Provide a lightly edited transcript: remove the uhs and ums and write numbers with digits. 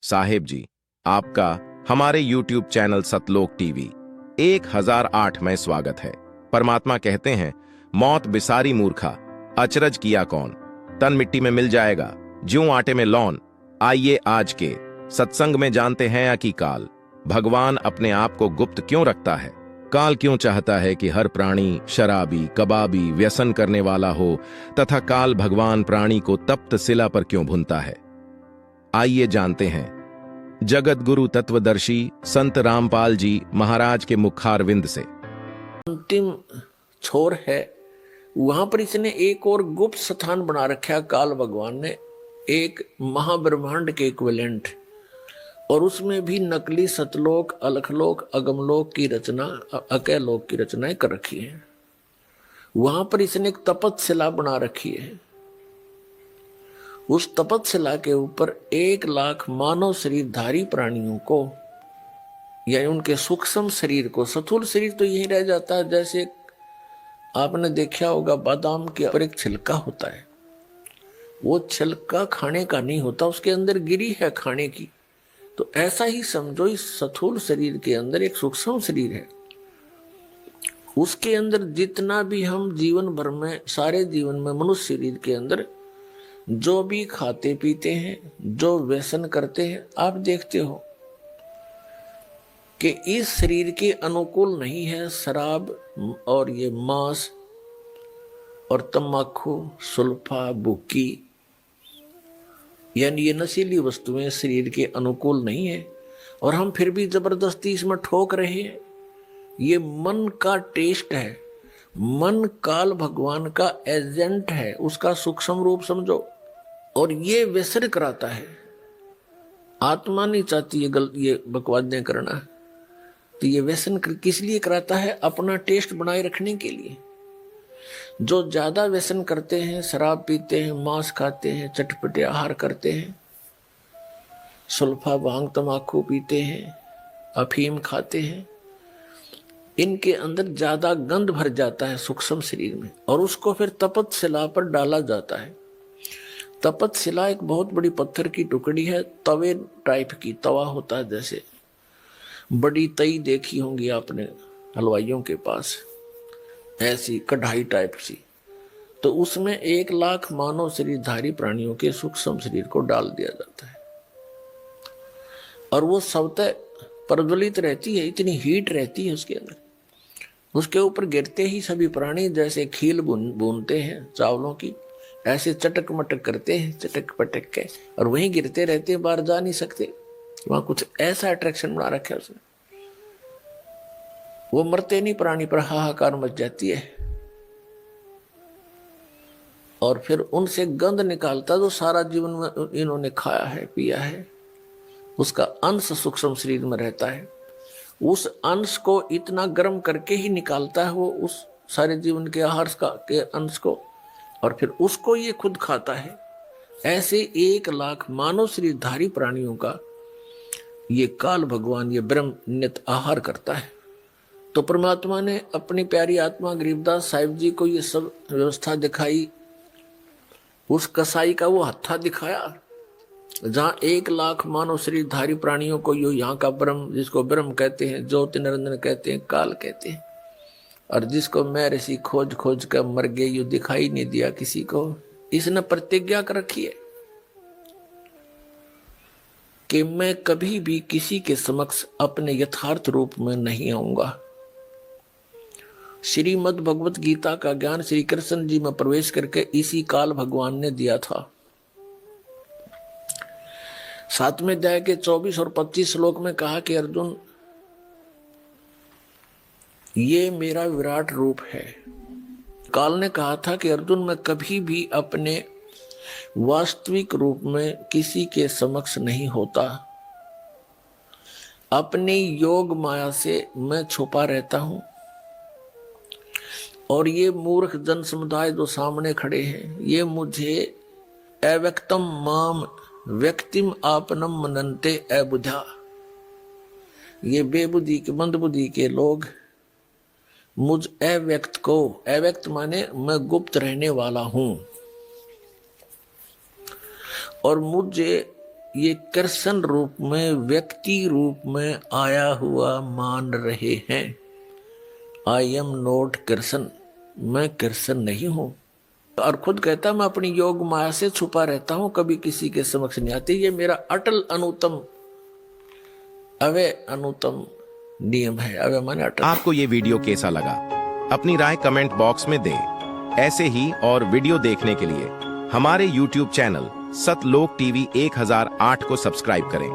साहेब जी, आपका हमारे YouTube channel सतलोक TV 1008 में स्वागत है। परमात्मा कहते हैं, मौत बिसारी मूर्खा, अचरज किया कौन, तन मिट्टी में मिल जाएगा ज्यों आटे में लौन। आइए आज के सत्संग में जानते हैं कि काल भगवान अपने आप को गुप्त क्यों रखता है। काल क्यों चाहता है कि हर प्राणी शराबी, कबाबी, व्यसन करने वाला हो, तथा काल भगवान प्राणी को तप्त शिला पर क्यों भुनता है। आइए जानते हैं जगत गुरु तत्वदर्शी संत रामपाल जी महाराज के मुखारविंद से। अंतिम छोर है, वहां पर इसने एक और गुप्त स्थान बना रखा। काल भगवान ने एक महाब्रह्मांड के इक्विवेलेंट, और उसमें भी नकली सतलोक, अलखलोक, अगमलोक की रचना, अकैलोक की रचनाएं कर रखी है। वहां पर इसने एक तपतशिला बना रखी है। उस तपतशिला के ऊपर 1,00,000 मानव शरीरधारी प्राणियों को, यानी उनके सूक्ष्म शरीर को, स्थूल शरीर तो यही रह जाता है। जैसे आपने देखा होगा बादाम के ऊपर एक छिलका होता है, वो छिलका खाने का नहीं होता, उसके अंदर गिरी है खाने की। तो ऐसा ही समझो, इस स्थूल शरीर के अंदर एक सूक्ष्म शरीर है। उसके अंदर जितना भी हम जीवन भर में, सारे जीवन में, मनुष्य शरीर के अंदर जो भी खाते पीते हैं, जो व्यसन करते हैं, आप देखते हो कि इस शरीर के अनुकूल नहीं है। शराब और ये मांस और तम्बाकू, सुल्फा, बुक्की, यानी ये नशीली वस्तुएं शरीर के अनुकूल नहीं है, और हम फिर भी जबरदस्ती इसमें ठोक रहे हैं। ये मन का टेस्ट है। मन काल भगवान का एजेंट है, उसका सूक्ष्म रूप समझो, और ये व्यसन कराता है। आत्मा नहीं चाहती ये बकवादें करना, तो ये व्यसन किस लिए कराता है? अपना टेस्ट बनाए रखने के लिए। जो ज्यादा व्यसन करते हैं, शराब पीते हैं, मांस खाते हैं, चटपटे आहार करते हैं, सुल्फा, भांग, तम्बाकू पीते हैं, अफीम खाते हैं, इनके अंदर ज्यादा गंध भर जाता है सूक्ष्म शरीर में, और उसको फिर तपतशिला पर डाला जाता है। तपतशिला एक बहुत बड़ी पत्थर की टुकड़ी है, तवे टाइप की, तवा होता है जैसे, बड़ी तई देखी होंगी आपने हलवाइयों के पास, ऐसी कढ़ाई टाइप सी। तो उसमें 1,00,000 मानव शरीरधारी प्राणियों के सूक्ष्म शरीर को डाल दिया जाता है, और वो स्वतः प्रज्वलित रहती है, इतनी हीट रहती है उसके अंदर। उसके ऊपर गिरते ही सभी प्राणी जैसे खील भूनते हैं चावलों की, ऐसे चटक मटक करते हैं, चटक पटक के, और वहीं गिरते रहते हैं, बाहर जा नहीं सकते। वहां कुछ ऐसा अट्रैक्शन बना रखा है उसने। वो मरते नहीं प्राणी, पर हाहाकार मच जाती है, और फिर उनसे गंध निकालता जो सारा जीवन में इन्होंने खाया है, पिया है, उसका अंश सूक्ष्म शरीर में रहता है। उस अंश को इतना गर्म करके ही निकालता है वो, उस सारे जीवन के आहार के अंश को, और फिर उसको ये खुद खाता है। ऐसे 1,00,000 मानव शरीरधारी प्राणियों का ये काल भगवान, ये ब्रह्म नित आहार करता है। तो परमात्मा ने अपनी प्यारी आत्मा गरीबदास साहिब जी को ये सब व्यवस्था दिखाई। उस कसाई का वो हत्था दिखाया, जहाँ 1,00,000 मानव शरीरधारी प्राणियों को यो यहाँ का ब्रह्म, जिसको ब्रह्म कहते हैं, ज्योति निरंजन कहते हैं, काल कहते हैं, और जिसको मैं ऋषि खोज खोज कर मर गए, यू दिखाई नहीं दिया किसी को। इसने प्रतिज्ञा कर रखी है कि मैं कभी भी किसी के समक्ष अपने यथार्थ रूप में नहीं आऊंगा। श्रीमद् भगवत गीता का ज्ञान श्री कृष्ण जी में प्रवेश करके इसी काल भगवान ने दिया था। 7वें अध्याय के 24 और 25 श्लोक में कहा कि अर्जुन, ये मेरा विराट रूप है। काल ने कहा था कि अर्जुन, मैं कभी भी अपने वास्तविक रूप में किसी के समक्ष नहीं होता। अपनी योग माया से मैं छुपा रहता हूं, और ये मूर्ख जन समुदाय जो सामने खड़े हैं, ये मुझे अव्यक्तम माम व्यक्तिम आपनम मनन्ते अबुधा, ये बेबुद्धि के, मंदबुद्धि के लोग मुझ अव्यक्त को, अव्यक्त माने मैं गुप्त रहने वाला हूं, और मुझे ये कृष्ण रूप में, व्यक्ति रूप में आया हुआ मान रहे हैं। आई एम नॉट कृष्ण, मैं कृष्ण नहीं हूं। और खुद कहता मैं अपनी योग माया से छुपा रहता हूं, कभी किसी के समक्ष नहीं आती। ये मेरा अटल अनुतम अवय अनुतम नियम है। अवय माने अटल। आपको ये वीडियो कैसा लगा? अपनी राय कमेंट बॉक्स में दें। ऐसे ही और वीडियो देखने के लिए हमारे YouTube चैनल सतलोक टीवी 1008 को सब्सक्राइब करें